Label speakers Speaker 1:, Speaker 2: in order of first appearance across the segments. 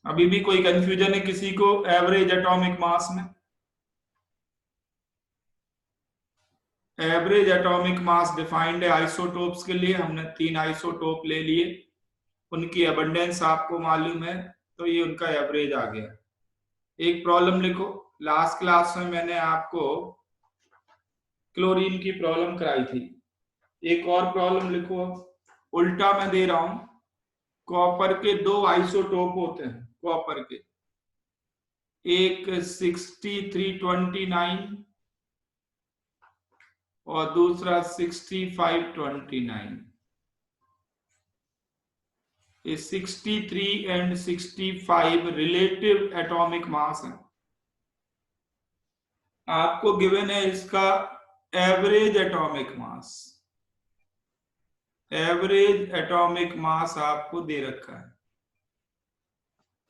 Speaker 1: अभी भी कोई कंफ्यूजन है किसी को एवरेज एटॉमिक मास में? एवरेज एटॉमिक मास डिफाइंड है आइसोटोप्स के लिए। हमने 3 आइसोटोप ले लिए, उनकी अबंडेंस आपको मालूम है, तो ये उनका एवरेज आ गया। एक प्रॉब्लम लिखो, लास्ट क्लास में मैंने आपको क्लोरीन की प्रॉब्लम कराई थी। एक और प्रॉब्लम लिखो, उल्टा मैं दे रहा हूं। कॉपर के 2 आइसोटोप होते हैं कॉपर के, एक 6329 और दूसरा 6529। ये 63 एंड 65 रिलेटिव एटॉमिक मास है। आपको गिवन है इसका average atomic mass. Average atomic mass आपको दे रखा है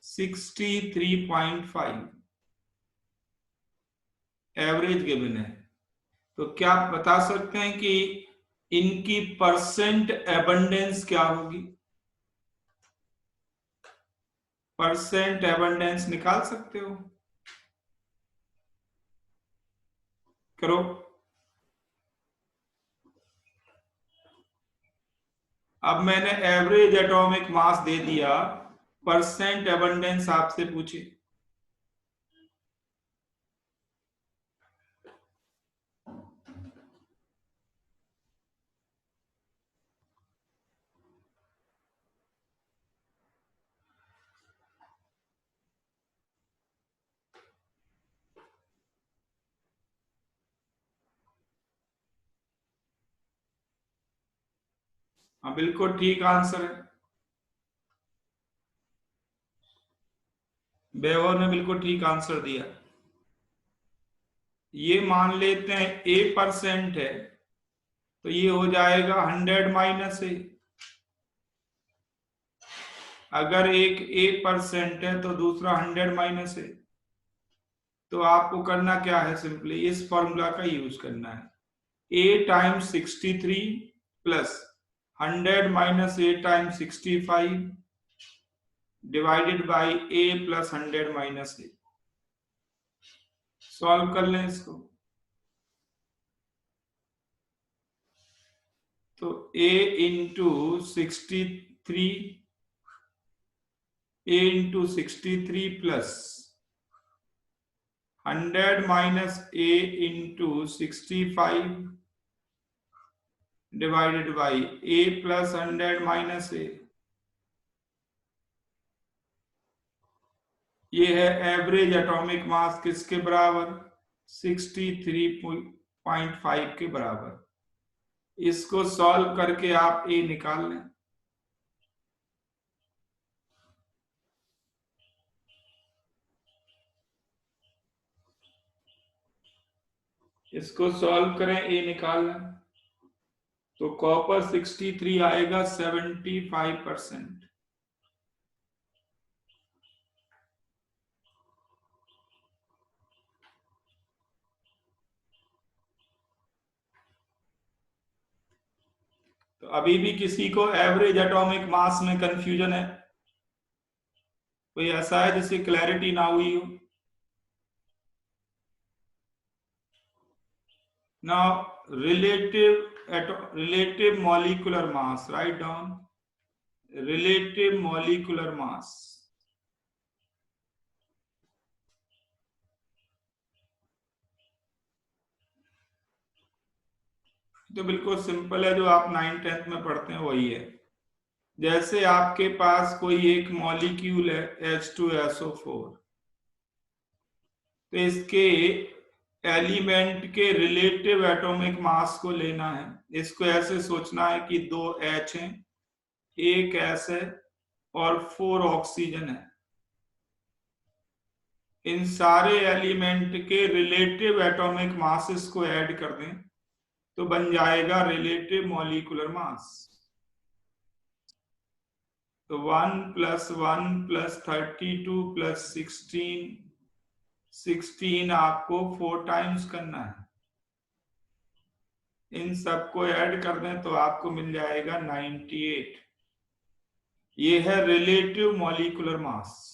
Speaker 1: 63.5, एवरेज गिवन है। तो क्या आप बता सकते हैं कि इनकी परसेंट एबंडेंस क्या होगी? परसेंट एबंडेंस निकाल सकते हो? करो। अब मैंने एवरेज एटॉमिक मास दे दिया, परसेंट एबंडेंस आपसे पूछे। हाँ, बिल्कुल ठीक आंसर है। बेवर ने बिल्कुल ठीक आंसर दिया। ये मान लेते हैं A% है, तो ये हो जाएगा 100 माइनस A। अगर एक A% है तो दूसरा 100 माइनस A। तो आपको करना क्या है, सिंपली इस फॉर्मूला का यूज करना है। A times 63 plus 100 minus A times 65 divided by A plus 100 minus A। Solve कर लें इसको। तो A into 63, A into 63 plus 100 minus A into 65 divided by A plus 100 minus A। ये है एवरेज एटॉमिक मास किसके बराबर? 63.5 के बराबर। इसको सॉल्व करके आप A निकाल लें। इसको सॉल्व करें, A निकाल लें, तो कॉपर 63 आएगा 75%। तो अभी भी किसी को एवरेज एटॉमिक मास में कंफ्यूजन है? कोई ऐसा है जिससे क्लैरिटी ना हुई हो? Now relative molecular mass, write down relative molecular mass. तो बिल्कुल सिंपल है, जो आप 9th-10th में पढ़ते हैं वही है। जैसे आपके पास कोई एक मॉलिक्यूल है H2SO4, तो इसके एलिमेंट के रिलेटिव एटॉमिक मास को लेना है। इसको ऐसे सोचना है कि 2 H हैं, एक S है और 4 ऑक्सीजन है। इन सारे एलिमेंट के रिलेटिव एटॉमिक मासेस को ऐड कर दें तो बन जाएगा रिलेटिव मॉलिक्यूलर मास। तो 1 प्लस 1 प्लस 32 प्लस 16 आपको 4 टाइम्स करना है। इन सबको ऐड कर दें तो आपको मिल जाएगा 98। ये है रिलेटिव मॉलिक्यूलर मास।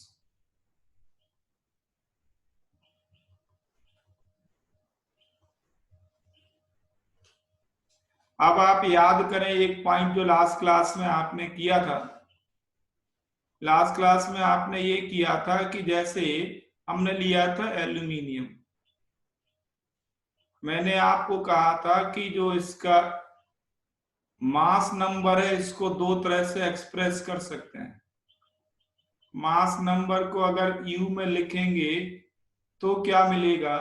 Speaker 1: अब आप याद करें एक पॉइंट जो लास्ट क्लास में आपने किया था। लास्ट क्लास में आपने ये किया था कि जैसे हमने लिया था एल्यूमिनियम, मैंने आपको कहा था कि जो इसका मास नंबर है इसको दो तरह से एक्सप्रेस कर सकते हैं। मास नंबर को अगर यू में लिखेंगे तो क्या मिलेगा,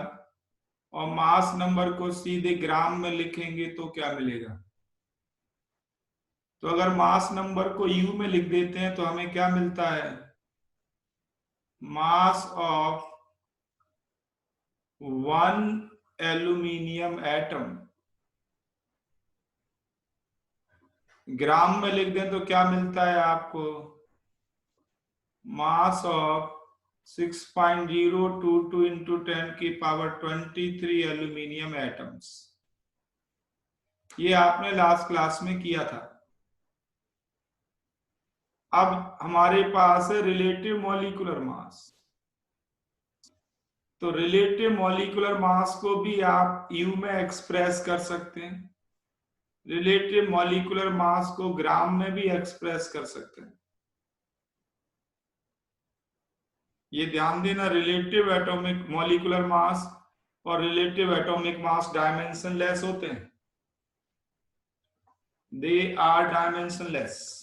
Speaker 1: और मास नंबर को सीधे ग्राम में लिखेंगे तो क्या मिलेगा। तो अगर मास नंबर को यू में लिख देते हैं तो हमें क्या मिलता है, mass of one aluminium atom. Gram में लिख दें तो क्या मिलता है आपको, mass of 6.022 into 10⁻23 aluminium atoms. ये आपने लास्ट क्लास में किया था। अब हमारे पास है रिलेटिव मॉलिक्यूलर मास। तो रिलेटिव मॉलिक्यूलर मास को भी आप यू में एक्सप्रेस कर सकते हैं, रिलेटिव मॉलिक्यूलर मास को ग्राम में भी एक्सप्रेस कर सकते हैं। ये ध्यान देना, रिलेटिव एटॉमिक मॉलिक्यूलर मास और रिलेटिव एटॉमिक मास डायमेंशनलेस होते हैं, दे आर डायमेंशनलेस।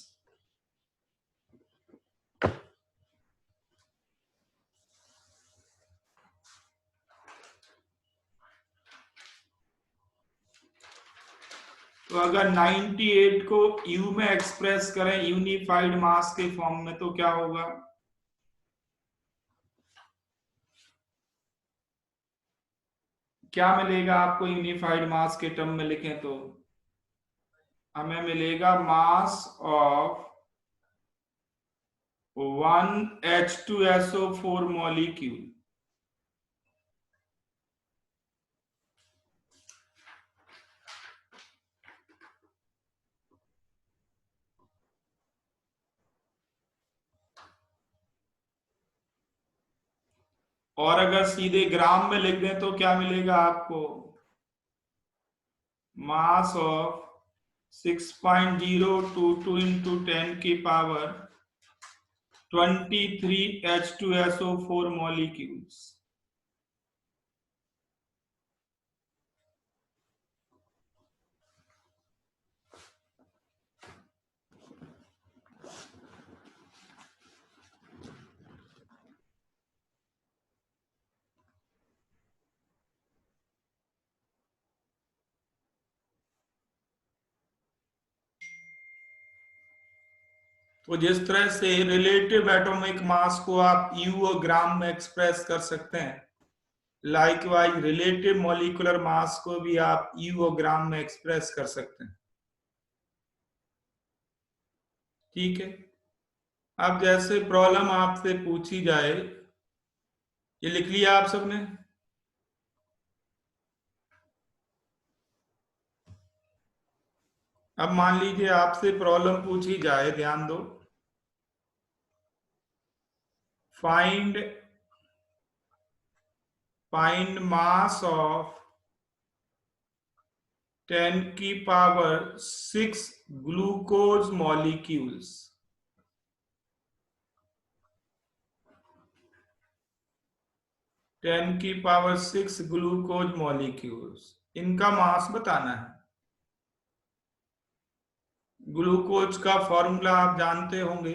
Speaker 1: तो अगर 98 को यू में एक्सप्रेस करें यूनिफाइड मास के फॉर्म में तो क्या होगा, क्या मिलेगा आपको यूनिफाइड मास के टर्म में लिखें तो हमें मिलेगा मास ऑफ 1 H2SO4 मॉलिक्यूल। और अगर सीधे ग्राम में लिख दें तो क्या मिलेगा आपको, mass of 6.022 into 10⁻23 H2SO4 molecules. तो जिस तरह से रिलेटिव एटॉमिक मास को आप यू और ग्राम में एक्सप्रेस कर सकते हैं, लाइकवाइज रिलेटिव मॉलिक्यूलर मास को भी आप यू और ग्राम में एक्सप्रेस कर सकते हैं। ठीक है। अब जैसे प्रॉब्लम आपसे पूछी जाए, ये लिख लिया आप सबने, अब मान लीजिए आपसे प्रॉब्लम पूछी जाए, ध्यान दो, find mass of 10⁻6 glucose molecules. 10⁻6 glucose molecules, इनका मास बताना है। ग्लूकोज का फॉर्मूला आप जानते होंगे,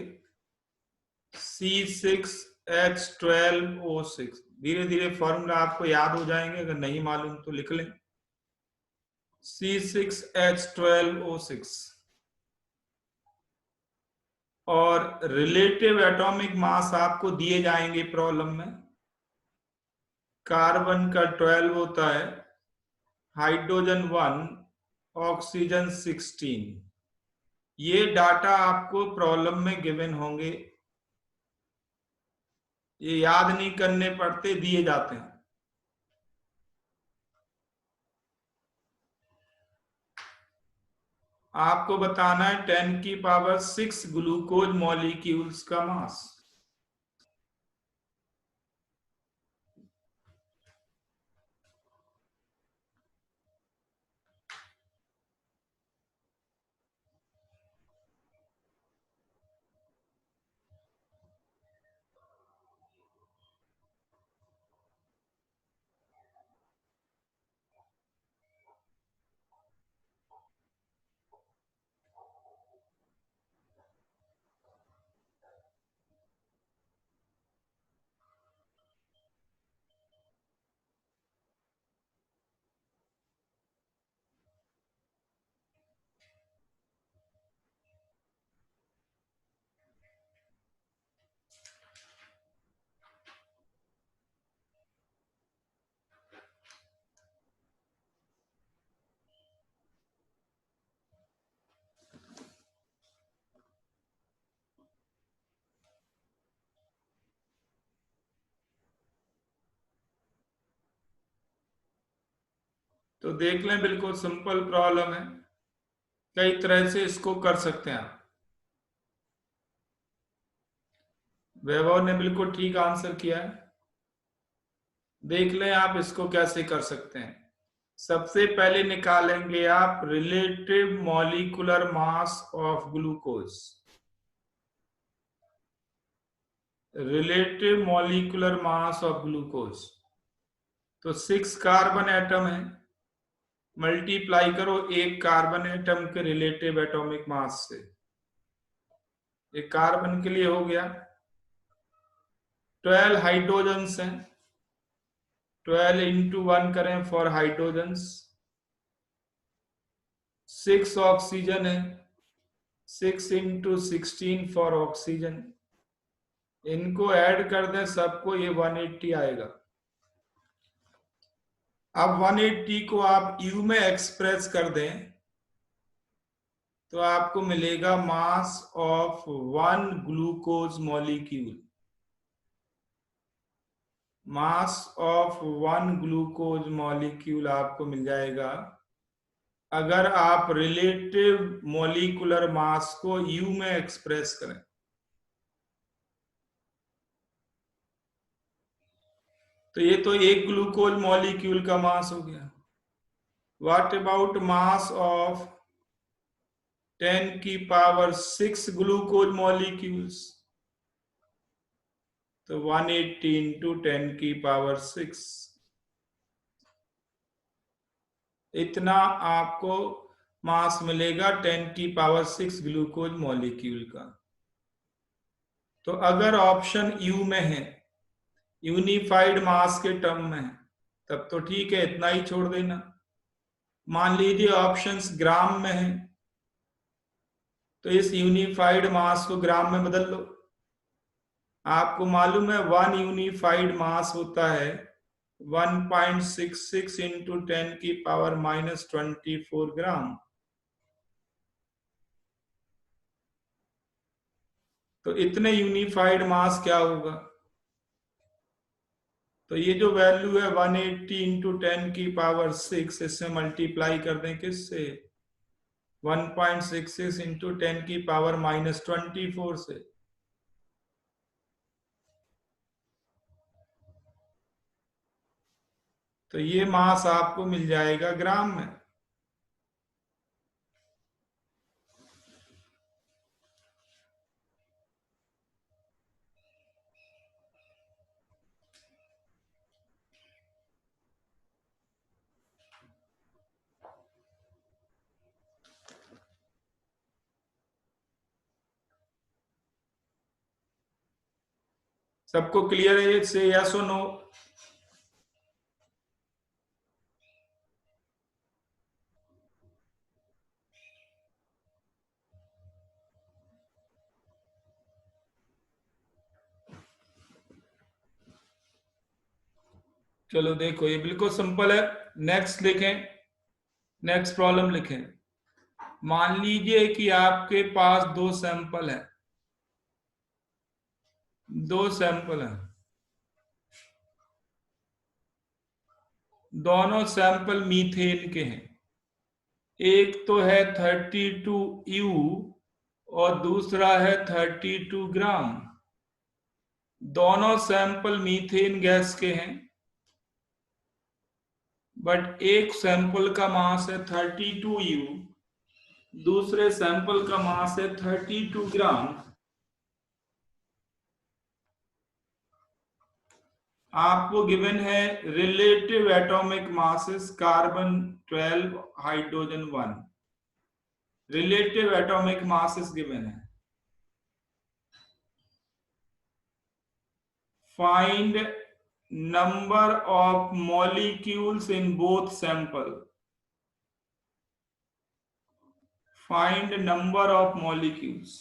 Speaker 1: C6H12O6। धीरे धीरे फॉर्मूला आपको याद हो जाएंगे, अगर नहीं मालूम तो लिख लें, C6H12O6। और रिलेटिव एटॉमिक मास आपको दिए जाएंगे प्रॉब्लम में, कार्बन का 12 होता है, हाइड्रोजन 1, ऑक्सीजन 16। ये डाटा आपको प्रॉब्लम में गिवन होंगे, ये याद नहीं करने पड़ते, दिए जाते हैं। आपको बताना है 10⁻6 ग्लूकोज मॉलिक्यूल्स का मास। तो देख लें, बिल्कुल सिंपल प्रॉब्लम है, कई तरह से इसको कर सकते हैं आप। वैभव ने बिल्कुल ठीक आंसर किया है। देख लें आप इसको कैसे कर सकते हैं। सबसे पहले निकालेंगे आप relative molecular mass of glucose. Relative molecular mass of glucose, तो 6 कार्बन एटम है, मल्टीप्लाई करो एक कार्बन एटम के रिलेटिव एटॉमिक मास से। एक कार्बन के लिए हो गया। 12 हाइड्रोजन्स हैं, 12 इंटू 1 करें फॉर हाइड्रोजन्स। 6 ऑक्सीजन है, 6 इंटू 16 फॉर ऑक्सीजन। इनको ऐड कर दें सबको, ये 180 आएगा। अब 180 को आप यू में एक्सप्रेस कर दें तो आपको मिलेगा mass of 1 glucose molecule. Mass of 1 glucose molecule आपको मिल जाएगा अगर आप रिलेटिव मॉलिक्यूलर मास को यू में एक्सप्रेस करें। तो ये तो एक ग्लूकोज मॉलिक्यूल का मास हो गया। व्हाट अबाउट मास ऑफ 10 की पावर 6 ग्लूकोज मॉलिक्यूल्स? तो 180 इंटू 10 की पावर 6, इतना आपको मास मिलेगा 10 की पावर 6 ग्लूकोज मॉलिक्यूल का। तो अगर ऑप्शन यू में है, यूनिफाइड मास के टर्म में है, तब तो ठीक है, इतना ही छोड़ देना। मान लीजिए ऑप्शंस ग्राम में है, तो इस यूनिफाइड मास को ग्राम में बदल लो। आपको मालूम है 1 यूनिफाइड मास होता है 1.66 इंटू 10 की पावर -24 ग्राम। तो इतने यूनिफाइड मास क्या होगा? तो ये जो वैल्यू है 180 इंटू 10 की पावर 6, इससे मल्टीप्लाई कर दें किससे? 1.66 इंटू 10 की पावर -24 से। तो ये मास आपको मिल जाएगा ग्राम में। सबको क्लियर है से यस और नो? चलो देखो, ये बिल्कुल सिंपल है। नेक्स्ट लिखें, नेक्स्ट प्रॉब्लम लिखें। मान लीजिए कि आपके पास दो सैंपल है, दो सैंपल हैं, दोनों सैंपल मीथेन के हैं। एक तो है 32 U और दूसरा है 32 ग्राम। दोनों सैंपल मीथेन गैस के हैं, बट एक सैंपल का मास है 32 U, दूसरे सैंपल का मास है 32 ग्राम। आपको गिवन है relative atomic masses carbon 12, hydrogen 1। Relative atomic masses given है। Find number of molecules in both sample. Find number of molecules.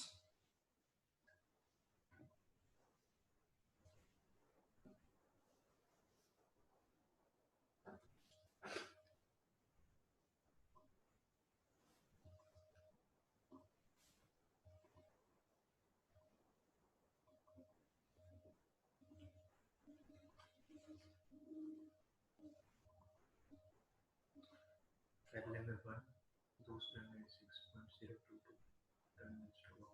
Speaker 2: पहले में 1, दूसरे में 6.022 टन स्टोर।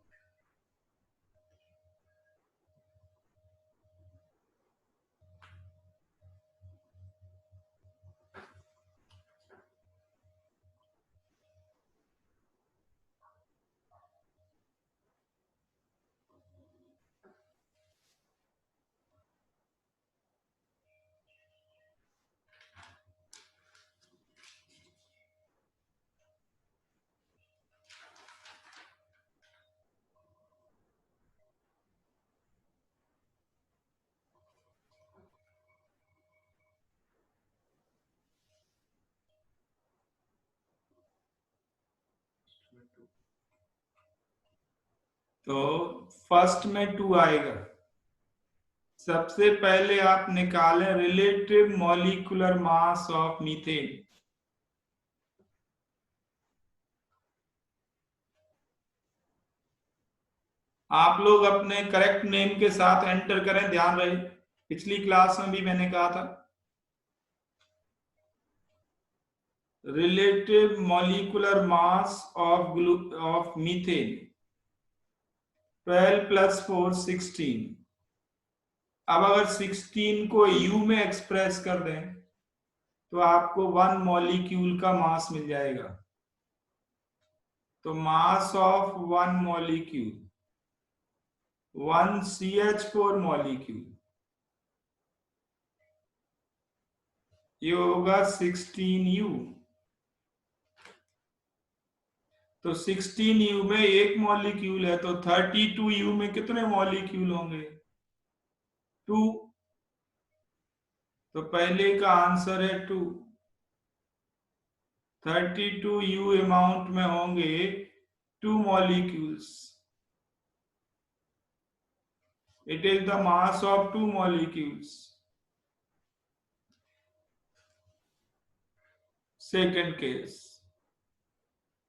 Speaker 1: तो फर्स्ट में 2 आएगा। सबसे पहले आप निकालें relative molecular mass of methane. आप लोग अपने करेक्ट नेम के साथ एंटर करें, ध्यान रहे पिछली क्लास में भी मैंने कहा था relative molecular mass of methane 12 + 4 16। अब अगर 16 को यू में एक्सप्रेस कर दें तो आपको 1 मॉलिक्यूल का मास मिल जाएगा। तो mass of 1 molecule 1 CH4 molecule, ये होगा 16U। तो 16U में एक मॉलिक्यूल है, तो 32U में कितने मॉलिक्यूल होंगे? 2। तो पहले का आंसर है 2। 32U अमाउंट में होंगे 2 molecules. It is the mass of 2 molecules. Second case.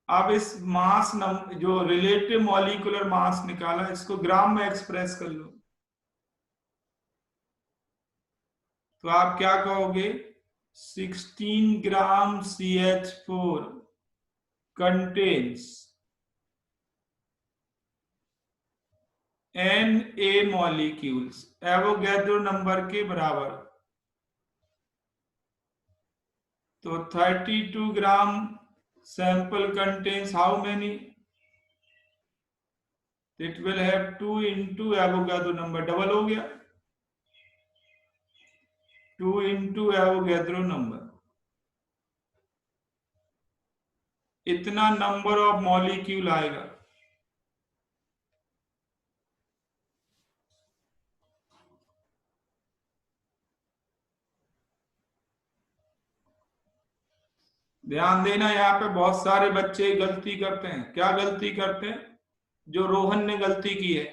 Speaker 1: अब इस मास जो रिलेटिव मॉलिक्यूलर मास निकाला इसको ग्राम में एक्सप्रेस कर लो। तो आप क्या कहोगे? 16 ग्राम CH4 contains Na molecules Avogadro number के बराबर। तो 32 ग्राम sample contains how many? It will have 2 into Avogadro number, double हो गया 2 into Avogadro number। इतना नंबर ऑफ मॉलिक्यूल आएगा। ध्यान देना, यहाँ पे बहुत सारे बच्चे गलती करते हैं। क्या गलती करते हैं? जो रोहन ने गलती की है,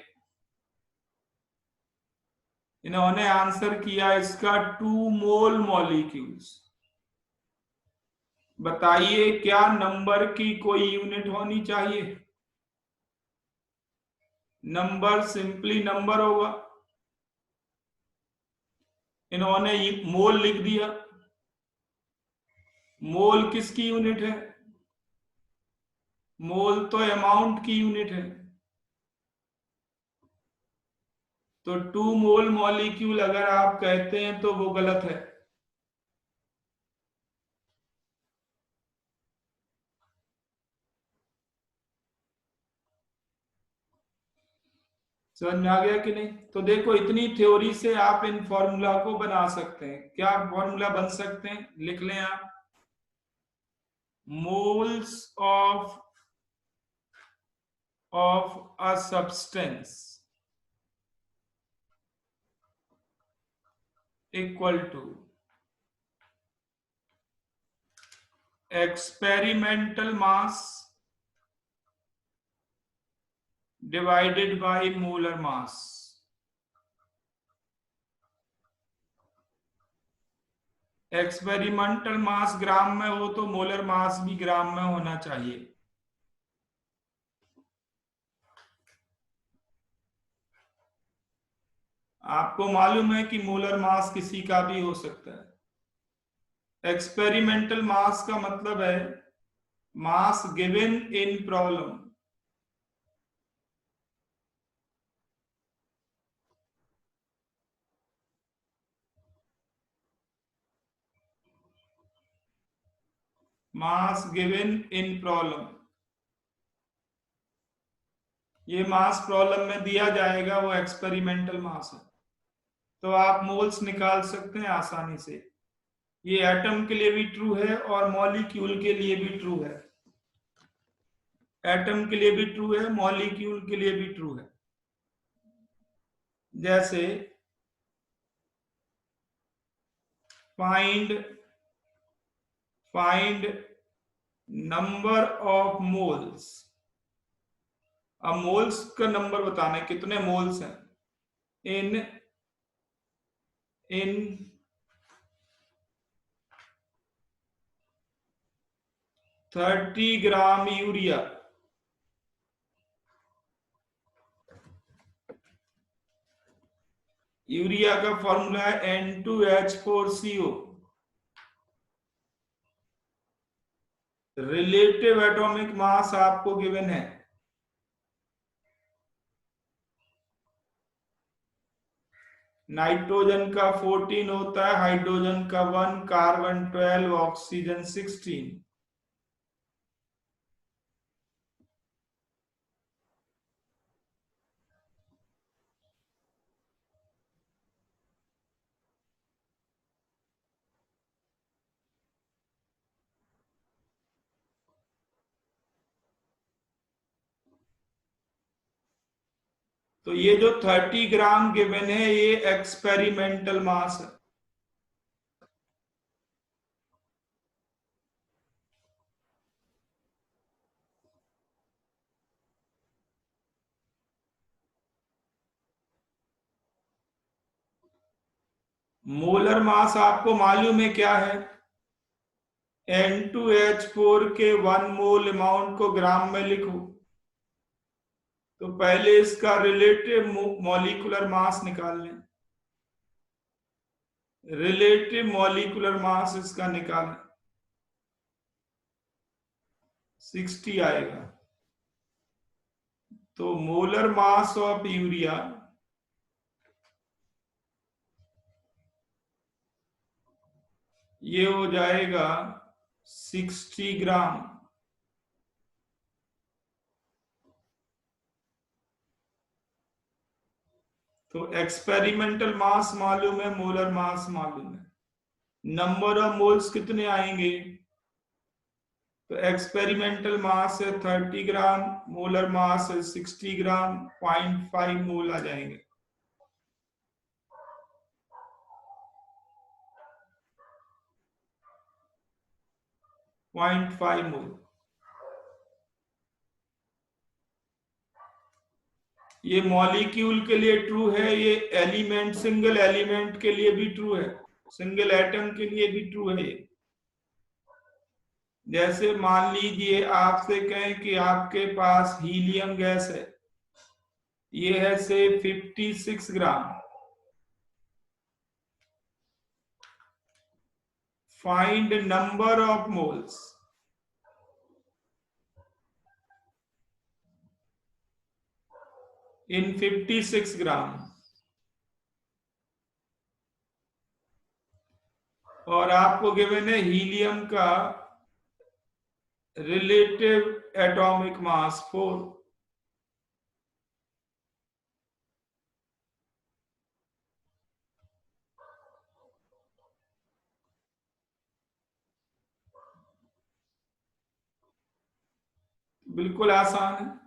Speaker 1: इन्होंने आंसर किया इसका 2 मोल मॉलिक्यूल्स। बताइए क्या नंबर की कोई यूनिट होनी चाहिए? नंबर सिंपली नंबर होगा। इन्होंने मोल लिख दिया। मोल किसकी यूनिट है? मोल तो अमाउंट की यूनिट है। तो 2 मोल मॉलिक्यूल अगर आप कहते हैं तो वो गलत है। समझ में आ गया कि नहीं? तो देखो इतनी थ्योरी से आप इन फॉर्मूला को बना सकते हैं। क्या फॉर्मूला बन सकते हैं? लिख लें आप। Moles of a substance equal to experimental mass divided by molar mass. Experimental mass gram में हो तो मोलर मास भी ग्राम में होना चाहिए। आपको मालूम है कि मोलर मास किसी का भी हो सकता है। एक्सपेरिमेंटल मास का मतलब है mass given in problem. Mass given in problem. ये मास प्रॉब्लम में दिया जाएगा, वो एक्सपेरिमेंटल मास है, तो आप मोल्स निकाल सकते हैं आसानी से। ये एटम के लिए भी ट्रू है और मॉलिक्यूल के लिए भी ट्रू है। एटम के लिए भी ट्रू है, मॉलिक्यूल के लिए भी ट्रू है। जैसे फाइंड नंबर ऑफ मोल्स। अब मोल्स का नंबर बताना है, कितने मोल्स हैं इन इन 30 ग्राम यूरिया। यूरिया का फॉर्मूला है N2H4CO। रिलेटिव एटॉमिक मास आपको गिवन है। नाइट्रोजन का 14 होता है, हाइड्रोजन का 1, कार्बन 12, ऑक्सीजन 16। तो ये जो 30 ग्राम गिवन है, ये एक्सपेरिमेंटल मास है। मोलर मास आपको मालूम है क्या है? N2H4 के 1 मोल अमाउंट को ग्राम में लिखो, तो पहले इसका रिलेटिव मॉलिक्यूलर मास निकाल लें। रिलेटिव मॉलिक्यूलर मास इसका निकालें, 60 आएगा। तो मोलर मास ऑफ यूरिया ये हो जाएगा 60 ग्राम। तो एक्सपेरिमेंटल मास मालूम है, मोलर मास मालूम है। नंबर ऑफ मोल्स कितने आएंगे? तो एक्सपेरिमेंटल मास है 30 ग्राम, मोलर मास है 60 ग्राम, 0.5 मोल आ जाएंगे। 0.5 मोल। ये मॉलिक्यूल के लिए ट्रू है, ये एलिमेंट, सिंगल एलिमेंट के लिए भी ट्रू है, सिंगल एटम के लिए भी ट्रू है ये। जैसे मान लीजिए आपसे कहें कि आपके पास हीलियम गैस है, ये है से 56 gram. Find number of moles. In 56 gram. और आपको गिवन है हीलियम का रिलेटिव एटॉमिक मास 4। बिल्कुल आसान है।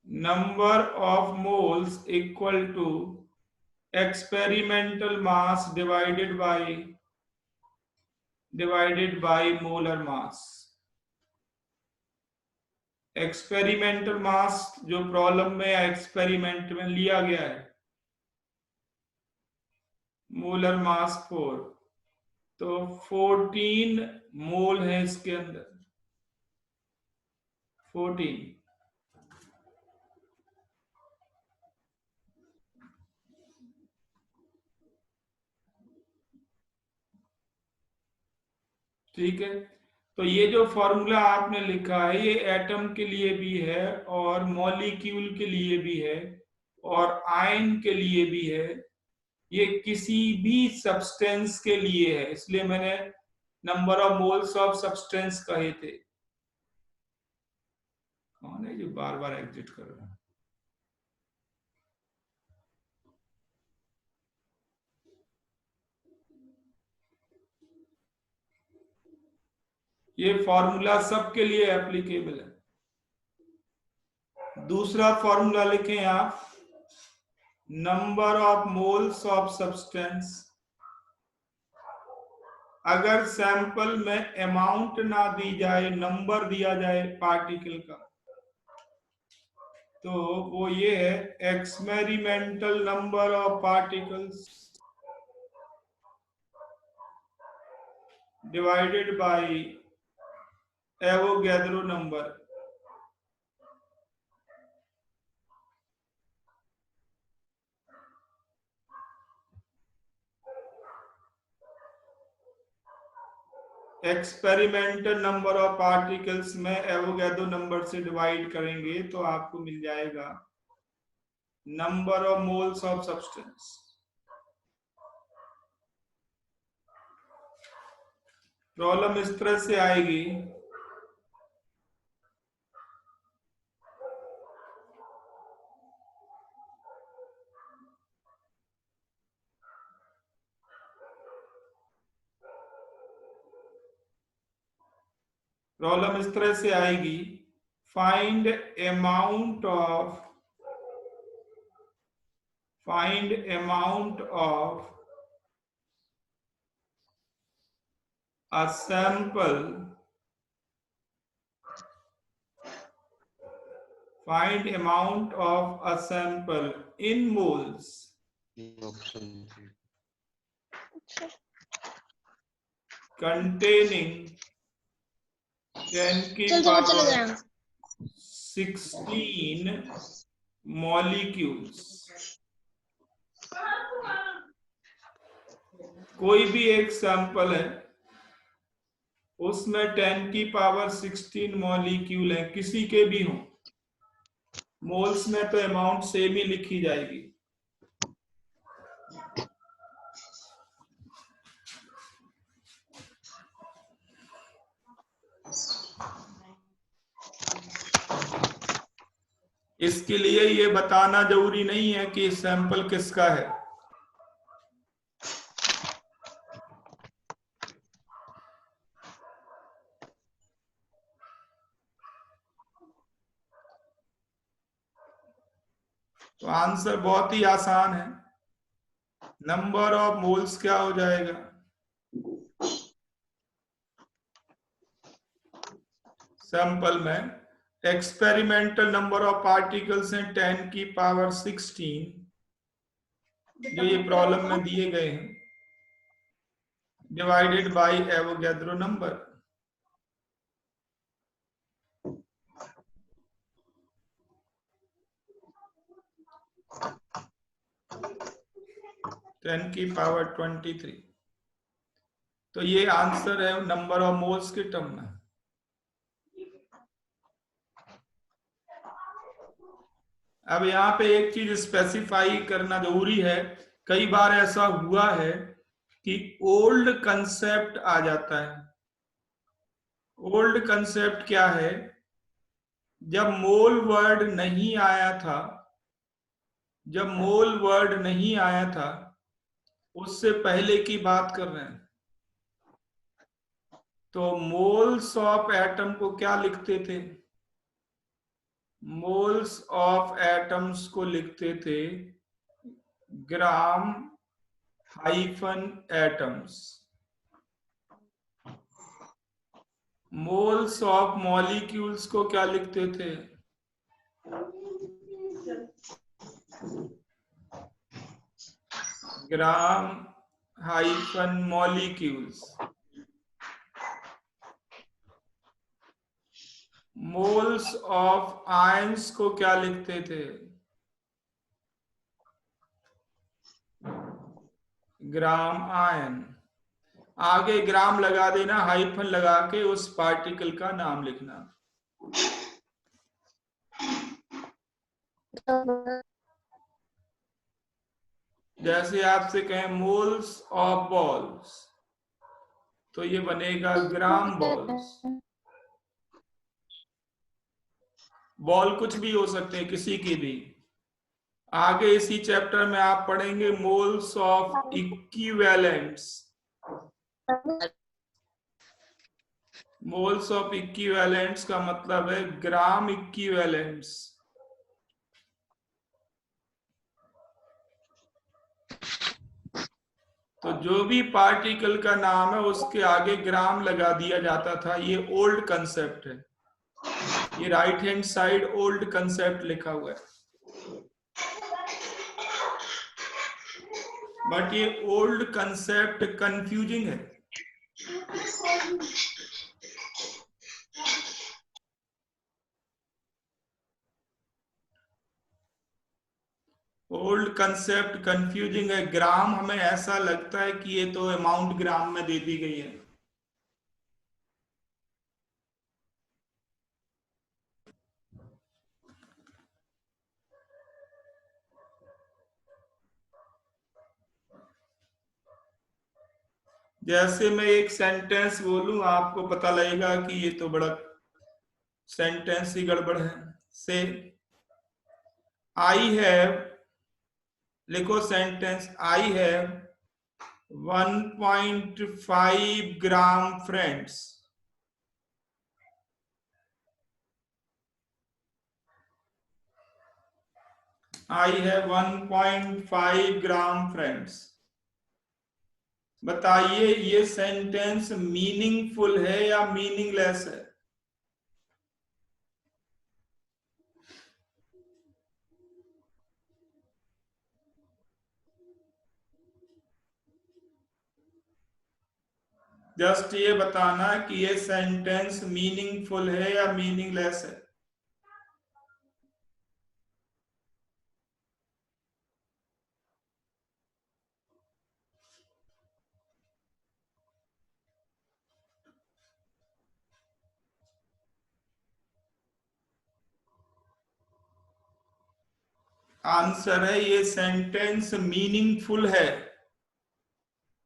Speaker 1: Number of moles equal to experimental mass divided by molar mass. Experimental mass जो प्रॉब्लम में या एक्सपेरिमेंट में लिया गया है, मोलर मास 4, तो 14 मोल है इसके अंदर, 14। ठीक है। तो ये जो फॉर्मूला आपने लिखा है ये एटम के लिए भी है और मॉलिक्यूल के लिए भी है और आयन के लिए भी है, ये किसी भी सब्सटेंस के लिए है, इसलिए मैंने number of moles of substance कहे थे। कौन है जो बार बार एग्जिट कर रहा है? ये फॉर्मूला सबके लिए एप्लीकेबल है। दूसरा फॉर्मूला लिखें आप, number of moles of substance. अगर सैंपल में अमाउंट ना दी जाए, नंबर दिया जाए पार्टिकल का, तो वो ये है experimental number of particles divided by Avogadro number. Experimental number of particles में एवोगैड्रो नंबर से डिवाइड करेंगे तो आपको मिल जाएगा number of moles of substance. Problem इस तरह से आएगी, प्रॉब्लम इस तरह से आएगी, find amount of a sample, find amount of a sample in moles containing 10 की पावर 16 molecules। कोई भी एक सैंपल है, उसमें 10 की पावर 16 मॉलिक्यूल है, किसी के भी हो, मोल्स में तो अमाउंट सेम ही लिखी जाएगी। इसके लिए ये बताना जरूरी नहीं है कि सैंपल किसका है। तो आंसर बहुत ही आसान है, नंबर ऑफ मोल्स क्या हो जाएगा, सैंपल में एक्सपेरिमेंटल नंबर ऑफ पार्टिकल्स हैं 10 की पावर 16 जो ये प्रॉब्लम में दिए गए हैं, divided by Avogadro number. Ten की पावर 23। तो ये आंसर है नंबर ऑफ मोल्स के टर्म में। अब यहाँ पे एक चीज स्पेसिफाई करना जरूरी है, कई बार ऐसा हुआ है कि ओल्ड कंसेप्ट आ जाता है। ओल्ड कंसेप्ट क्या है, जब मोल वर्ड नहीं आया था, जब मोल वर्ड नहीं आया था उससे पहले की बात कर रहे हैं, तो मोल्स ऑफ एटम को क्या लिखते थे, मोल्स ऑफ एटम्स को लिखते थे gram hyphen atoms. Moles of molecules को क्या लिखते थे, gram hyphen molecules. Moles of ions को क्या लिखते थे, ग्राम आयन। आगे ग्राम लगा देना, हाइफन लगा के उस पार्टिकल का नाम लिखना। जैसे आपसे कहें मोल्स ऑफ बॉल्स, तो ये बनेगा ग्राम बॉल्स। बॉल कुछ भी हो सकते हैं, किसी की भी। आगे इसी चैप्टर में आप पढ़ेंगे moles of equivalents. Moles of equivalents का मतलब है ग्राम इक्विवेलेंट्स। तो जो भी पार्टिकल का नाम है उसके आगे ग्राम लगा दिया जाता था। ये ओल्ड कंसेप्ट है, ये right hand side old concept लिखा हुआ है, बट ये ओल्ड कंसेप्ट कंफ्यूजिंग है। ओल्ड कंसेप्ट कंफ्यूजिंग है। ग्राम हमें ऐसा लगता है कि ये तो अमाउंट ग्राम में दे दी गई है। जैसे मैं एक सेंटेंस बोलूं, आपको पता लगेगा कि ये तो बड़ा सेंटेंस ही गड़बड़ है। से आई हैव, लिखो sentence, I have 1.5 gram friends. I have 1.5 gram friends. बताइए ये सेंटेंस मीनिंगफुल है या मीनिंगलेस है? जस्ट ये बताना कि ये सेंटेंस मीनिंगफुल है या मीनिंगलेस है। आंसर है ये सेंटेंस मीनिंगफुल है।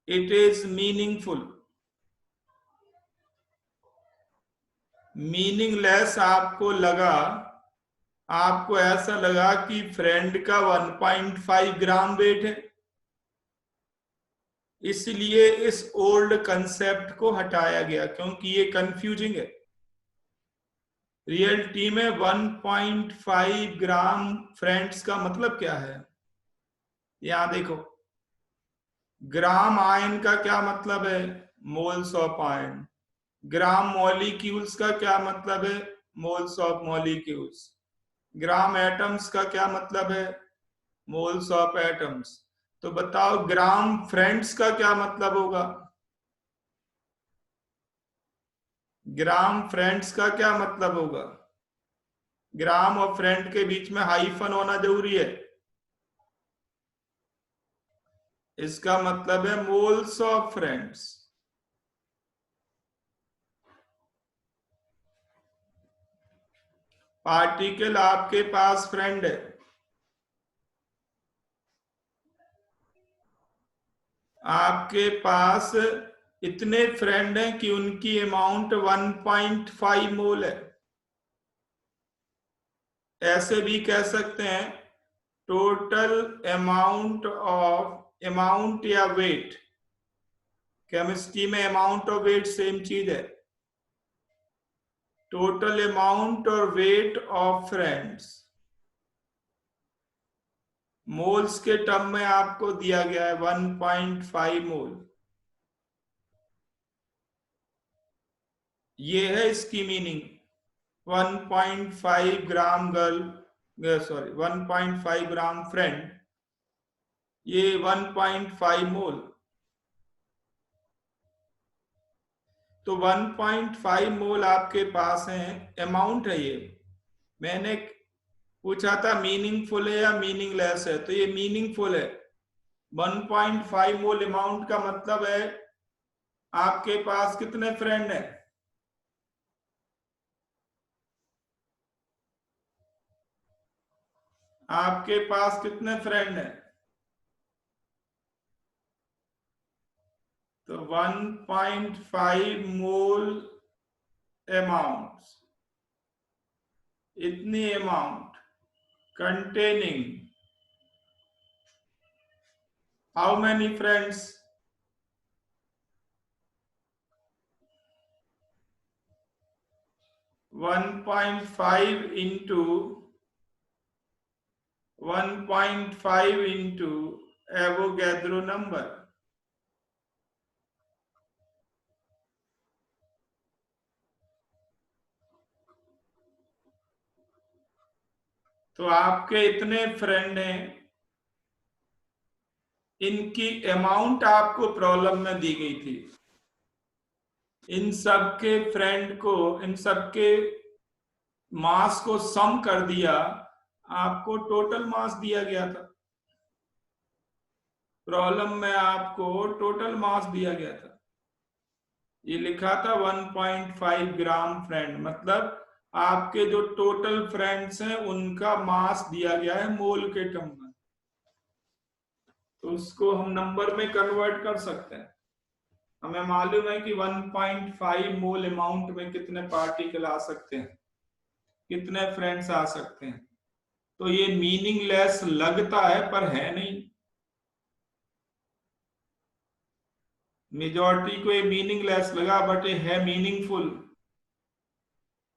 Speaker 1: It is meaningful. मीनिंगलेस आपको लगा, आपको ऐसा लगा कि फ्रेंड का 1.5 ग्राम वेट है, इसलिए इस ओल्ड कंसेप्ट को हटाया गया, क्योंकि ये कंफ्यूजिंग है। रियलिटी में 1.5 ग्राम फ्रेंड्स का मतलब क्या है? यहां देखो, ग्राम आयन का क्या मतलब है? Moles of ion. Gram molecules का क्या मतलब है? Moles of molecules. Gram atoms का क्या मतलब है? Moles of atoms. तो बताओ ग्राम फ्रेंड्स का क्या मतलब होगा? ग्राम फ्रेंड्स का क्या मतलब होगा? ग्राम और फ्रेंड के बीच में हाइफन होना जरूरी है। इसका मतलब है मोल्स ऑफ फ्रेंड्स। पार्टिकल आपके पास फ्रेंड है, आपके पास इतने फ्रेंड हैं कि उनकी अमाउंट 1.5 मोल है। ऐसे भी कह सकते हैं टोटल अमाउंट या वेट। केमिस्ट्री में अमाउंट और वेट सेम चीज है। टोटल अमाउंट और वेट ऑफ फ्रेंड्स मोल्स के टर्म में आपको दिया गया है 1.5 मोल। ये है इसकी मीनिंग। 1.5 ग्राम गर्ल, सॉरी 1.5 ग्राम फ्रेंड, ये 1.5 मोल। तो 1.5 मोल आपके पास है, अमाउंट है ये। मैंने पूछा था मीनिंगफुल है या मीनिंगलेस है, तो ये मीनिंगफुल है। 1.5 मोल अमाउंट का मतलब है आपके पास कितने फ्रेंड हैं? आपके पास कितने फ्रेंड हैं? तो 1.5 मोल अमाउंट, इतनी amount containing how many friends? 1.5 into 1.5 into Avogadro number. तो आपके इतने फ्रेंड हैं, इनकी अमाउंट आपको प्रॉब्लम में दी गई थी। इन सबके फ्रेंड को, इन सबके मास को सम कर दिया, आपको टोटल मास दिया गया था। प्रॉब्लम में आपको टोटल मास दिया गया था। ये लिखा था 1.5 ग्राम फ्रेंड, मतलब आपके जो टोटल फ्रेंड्स हैं उनका मास दिया गया है मोल के टर्म में। तो उसको हम नंबर में कन्वर्ट कर सकते हैं। हमें मालूम है कि 1.5 मोल अमाउंट में कितने पार्टिकल आ सकते हैं, कितने फ्रेंड्स आ सकते हैं। तो ये मीनिंगलेस लगता है पर है नहीं। मेजॉरिटी को ये मीनिंगलेस लगा बट ये है मीनिंगफुल।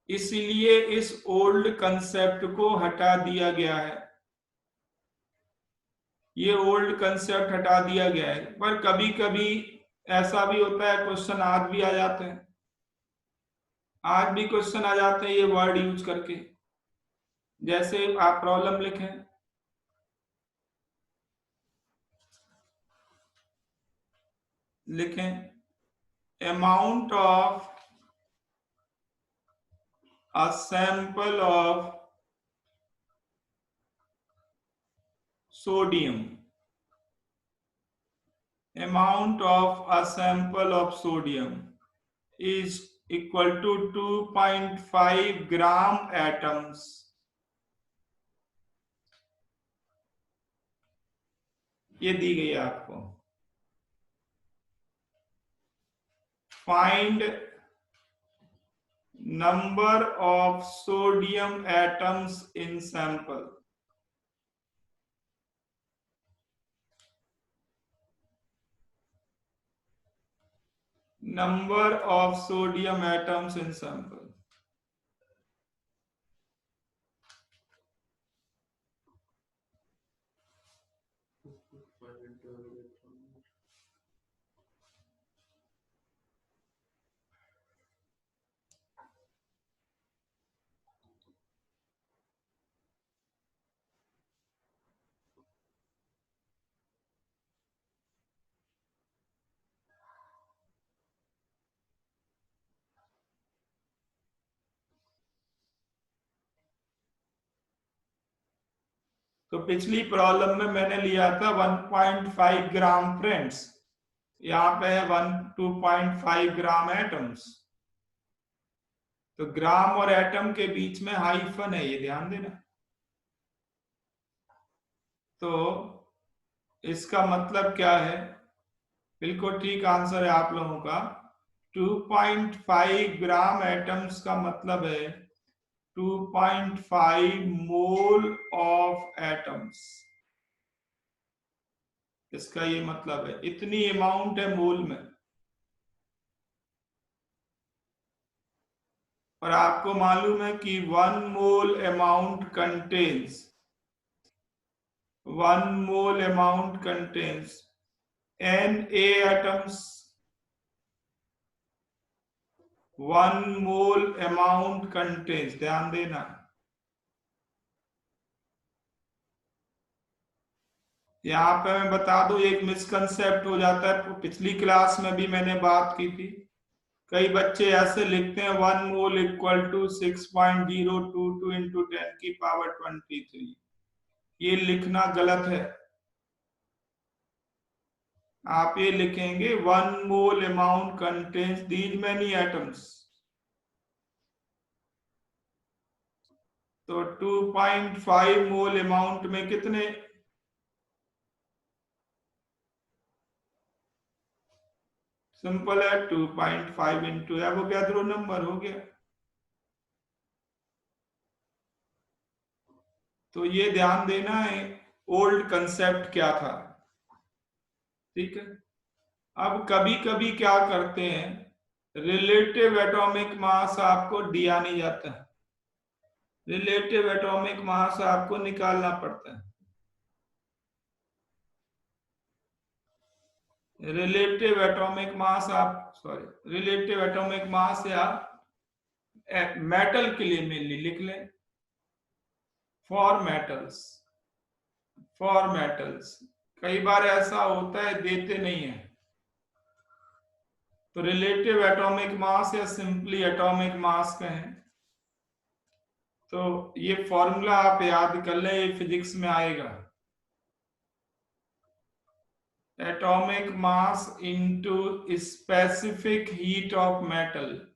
Speaker 1: इसलिए इस ओल्ड कंसेप्ट को हटा दिया गया है। ये ओल्ड कंसेप्ट हटा दिया गया है। पर कभी कभी ऐसा भी होता है, क्वेश्चन आज भी आ जाते हैं, आज भी क्वेश्चन आ जाते हैं ये वर्ड यूज करके। जैसे आप प्रॉब्लम लिखें, amount of a sample of sodium, amount of a sample of sodium is equal to 2.5 gram atoms। ये दी गई है आपको। Find number of sodium atoms in sample। number of sodium atoms in sample। तो पिछली problem में मैंने लिया था 1.5 ग्राम फ्रेंड्स, यहाँ पे है 2.5 ग्राम एटम्स। तो ग्राम और एटम के बीच में हाइफन है, ये ध्यान देना। तो इसका मतलब क्या है? बिल्कुल ठीक आंसर है आप लोगों का। 2.5 ग्राम एटम्स का मतलब है 2.5 मोल ऑफ एटम्स। इसका ये मतलब है, इतनी अमाउंट है मोल में। और आपको मालूम है कि 1 mole amount contains 1 mole amount contains Na atoms। 1 mole amount contains, ध्यान देना। यहाँ पे मैं बता दूं, एक मिसकंसेप्ट हो जाता है, पिछली क्लास में भी मैंने बात की थी। कई बच्चे ऐसे लिखते हैं 1 मोल इक्वल टू 6.022 इंटू 10 की पावर 23। ये लिखना गलत है। आप ये लिखेंगे 1 mole amount contains these many atoms. तो 2.5 मोल अमाउंट में कितने? सिंपल है, 2.5 इंटू एवोगैड्रो नंबर हो गया। तो ये ध्यान देना है ओल्ड कंसेप्ट क्या था। ठीक है। अब कभी कभी क्या करते हैं, रिलेटिव एटॉमिक मास आपको दिया नहीं जाता, रिलेटिव एटॉमिक मास आपको निकालना पड़ता है। रिलेटिव एटॉमिक मास आप सॉरी रिलेटिव एटॉमिक मास या मेटल के लिए मेनली लिख लें, फॉर मेटल्स। फॉर मेटल्स कई बार ऐसा होता है देते नहीं है, तो रिलेटिव एटॉमिक मास या सिंपली एटॉमिक मास कहें। तो ये फॉर्मूला आप याद कर लें, ये फिजिक्स में आएगा। Atomic mass into specific heat of metal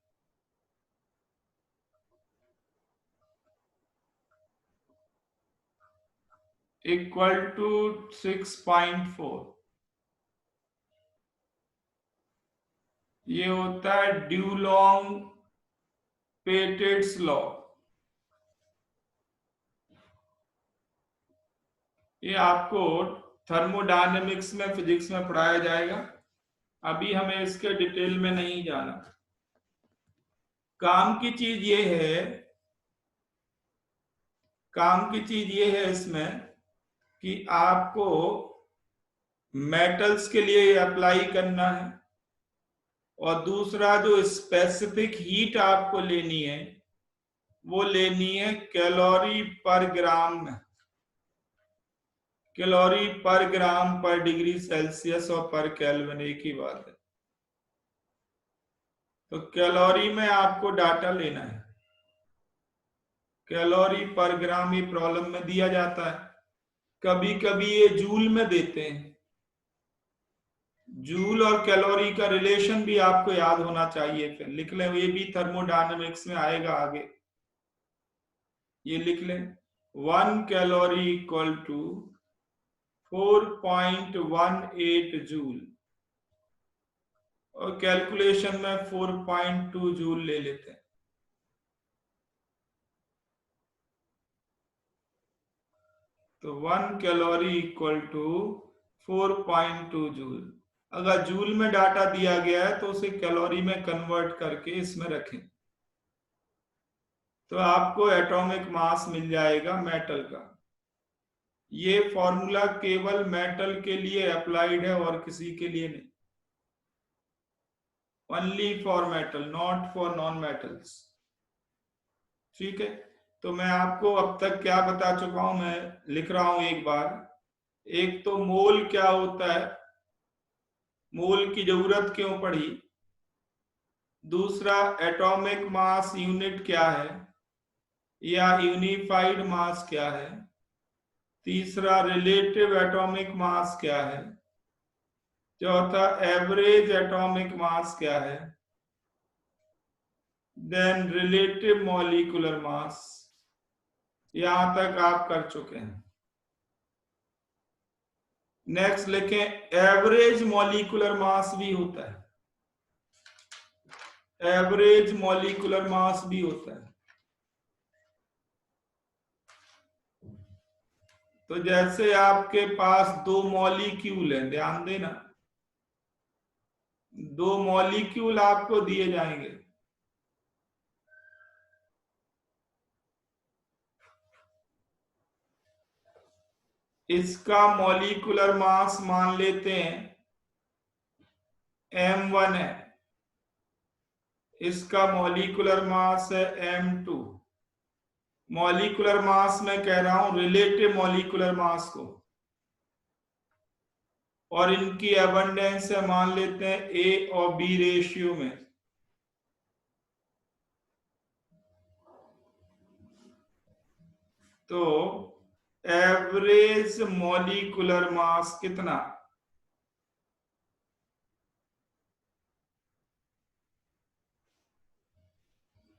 Speaker 1: equal to 6.4। ये होता है ड्यूलॉन्ग पेटेट्स लॉ। ये आपको थर्मोडायनेमिक्स में फिजिक्स में पढ़ाया जाएगा, अभी हमें इसके डिटेल में नहीं जाना। काम की चीज ये है, काम की चीज ये है इसमें कि आपको मेटल्स के लिए अप्लाई करना है, और दूसरा जो स्पेसिफिक हीट आपको लेनी है वो लेनी है कैलोरी पर ग्राम में, कैलोरी पर ग्राम पर डिग्री सेल्सियस और पर केल्विन एक ही बात है। तो कैलोरी में आपको डाटा लेना है, कैलोरी पर ग्राम ये प्रॉब्लम में दिया जाता है, कभी कभी ये जूल में देते हैं। जूल और कैलोरी का रिलेशन भी आपको याद होना चाहिए, फिर लिख लें, ये भी थर्मोडायनेमिक्स में आएगा आगे। ये लिख लें 1 कैलोरी इक्वल टू 4.18 जूल, और कैलकुलेशन में 4.2 जूल ले लेते हैं। तो 1 कैलोरी इक्वल टू 4.2 जूल। अगर जूल में डाटा दिया गया है तो उसे कैलोरी में कन्वर्ट करके इसमें रखें, तो आपको एटॉमिक मास मिल जाएगा मेटल का। ये फॉर्मूला केवल मेटल के लिए अप्लाइड है और किसी के लिए नहीं, only for metal not for non metals. ठीक है। तो मैं आपको अब तक क्या बता चुका हूं, मैं लिख रहा हूं एक बार। एक तो मोल क्या होता है, मोल की जरूरत क्यों पड़ी। दूसरा एटॉमिक मास यूनिट क्या है या यूनिफाइड मास क्या है। तीसरा रिलेटिव एटॉमिक मास क्या है। चौथा एवरेज एटॉमिक मास क्या है। Then relative molecular mass. यहां तक आप कर चुके हैं। नेक्स्ट लिखें एवरेज मॉलिक्यूलर मास भी होता है, एवरेज मॉलिक्यूलर मास भी होता है। तो जैसे आपके पास दो मॉलिक्यूल हैं, ध्यान देना, दो मॉलिक्यूल आपको दिए जाएंगे। इसका मॉलिक्यूलर मास मान लेते हैं m1 है, इसका मॉलिक्यूलर मास है m2। मॉलिक्यूलर मास में कह रहा हूं रिलेटिव मॉलिक्यूलर मास को, और इनकी एबंडेंस है मान लेते हैं A और B रेशियो में। तो एवरेज मॉलिक्यूलर मास कितना,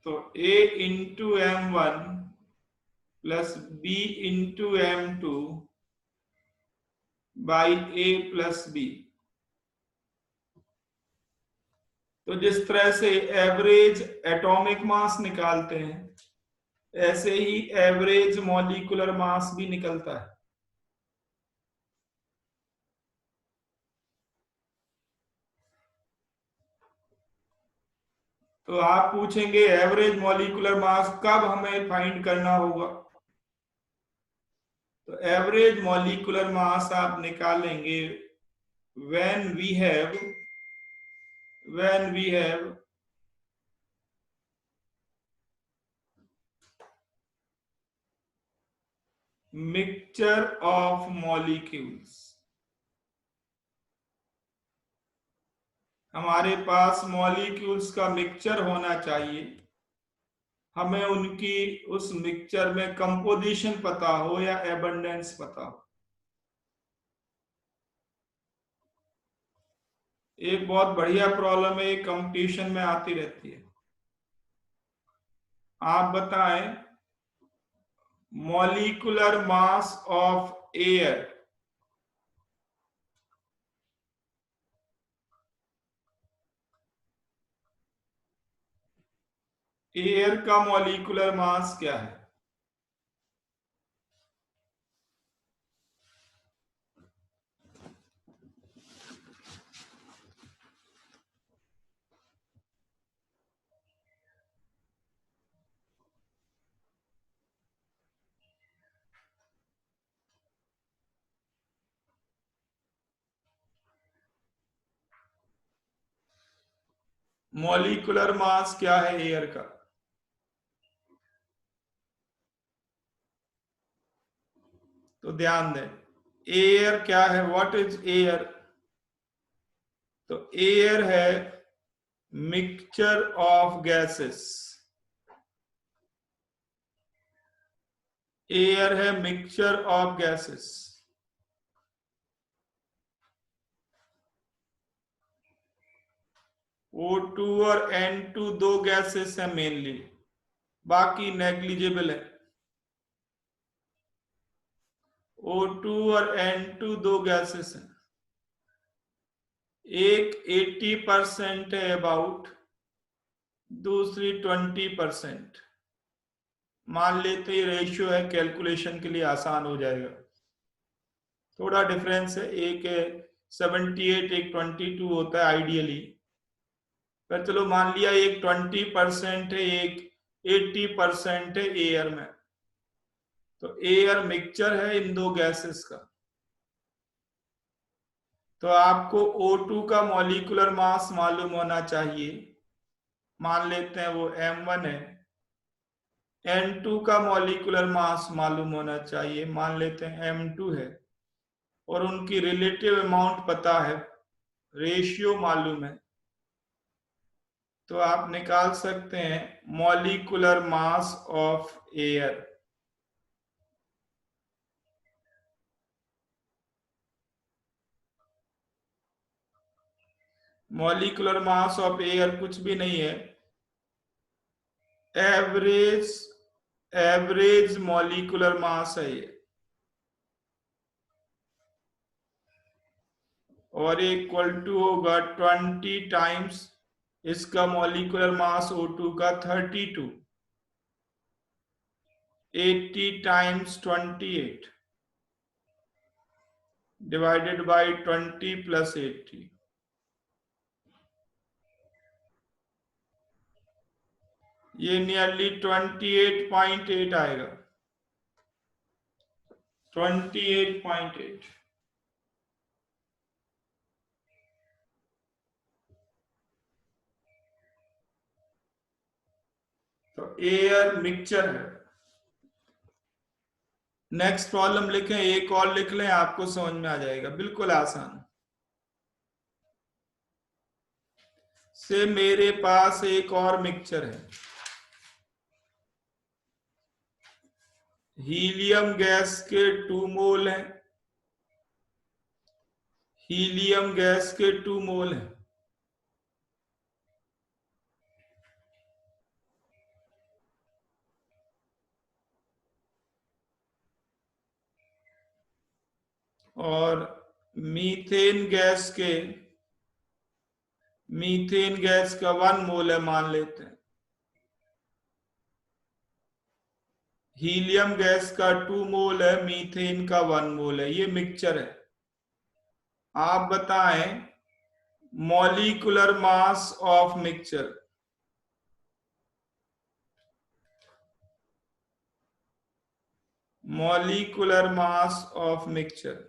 Speaker 1: तो A into M1 plus B into M2 by A plus B। तो जिस तरह से एवरेज एटॉमिक मास निकालते हैं ऐसे ही एवरेज मॉलिक्यूलर मास भी निकलता है। तो आप पूछेंगे एवरेज मॉलिक्यूलर मास कब हमें फाइंड करना होगा। तो एवरेज मॉलिक्यूलर मास आप निकालेंगे when we have mixture of molecules। हमारे पास मॉलिक्यूल्स का मिक्सचर होना चाहिए, हमें उनकी उस मिक्सचर में कंपोजिशन पता हो या एबंडेंस पता हो। एक बहुत बढ़िया प्रॉब्लम है, कंपटीशन में आती रहती है। आप बताएं molecular mass of air. Air का मॉलिक्यूलर मास क्या है? मॉलिक्यूलर मास क्या है एयर का? तो ध्यान दें, एयर क्या है, व्हाट इज एयर? तो एयर है मिक्सचर ऑफ गैसेस। एयर है मिक्सचर ऑफ गैसेस। O2 और N2 दो गैसेस हैं मेनली, बाकी नेग्लिजिबल है। O2 और N2 दो गैसेस हैं, एक 80% है अबाउट, दूसरी 20%। मान लेते ही रेशियो है, कैलकुलेशन के लिए आसान हो जाएगा। थोड़ा डिफरेंस है, एक 78 एक 22 होता है आइडियली, पर चलो मान लिया एक 20% है एक 80% है एयर में। तो एयर मिक्सचर है इन दो गैसेस का। तो आपको O2 का मॉलिक्यूलर मास मालूम होना चाहिए, मान लेते हैं वो M1 है। N2 का मॉलिक्यूलर मास मालूम होना चाहिए, मान लेते हैं M2 है। और उनकी रिलेटिव अमाउंट पता है, रेशियो मालूम है, तो आप निकाल सकते हैं molecular mass of air. Molecular mass of air कुछ भी नहीं है, एवरेज मॉलिक्यूलर मास है ये, और इक्वल टू होगा 20 टाइम्स इसका मॉलिक्यूलर मास O2 का 32, 80 टाइम्स 28 डिवाइडेड बाय 20 प्लस 80। ये नियरली 28.8 आएगा, 28.8। तो एयर मिक्सचर है। नेक्स्ट प्रॉब्लम लिखें, एक और लिख लें, आपको समझ में आ जाएगा, बिल्कुल आसान। से मेरे पास एक और मिक्सचर है, हीलियम गैस के 2 मोल हैं, हीलियम गैस के 2 मोल हैं। और मीथेन गैस का 1 मोल है मान लेते हैं, हीलियम गैस का 2 मोल है, मीथेन का 1 मोल है, ये मिक्सचर है। आप बताएं molecular mass of mixture. Molecular mass of mixture.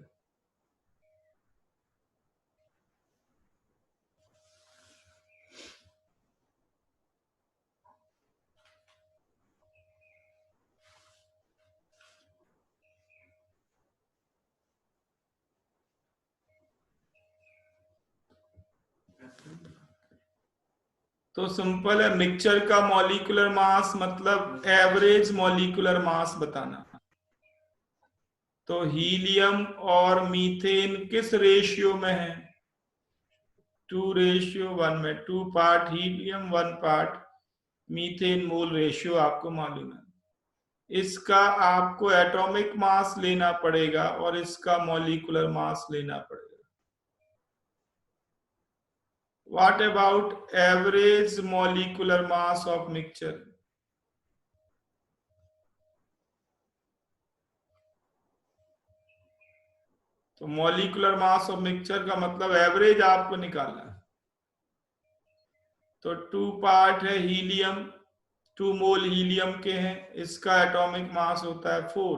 Speaker 1: तो सिंपल है, मिक्सचर का मॉलिक्यूलर मास मतलब एवरेज मॉलिक्यूलर मास बताना। तो हीलियम और मीथेन किस रेशियो में है? 2:1 में, 2 part helium 1 part methane mole ratio आपको मालूम है। इसका आपको एटॉमिक मास लेना पड़ेगा और इसका मॉलिक्यूलर मास लेना पड़ेगा। What about average molecular mass of mixture? तो मॉलिक्यूलर मास ऑफ मिक्सचर का मतलब एवरेज आपको निकालना है। तो 2 पार्ट है हीलियम, 2 मोल हीलियम के हैं, इसका एटॉमिक मास होता है 4।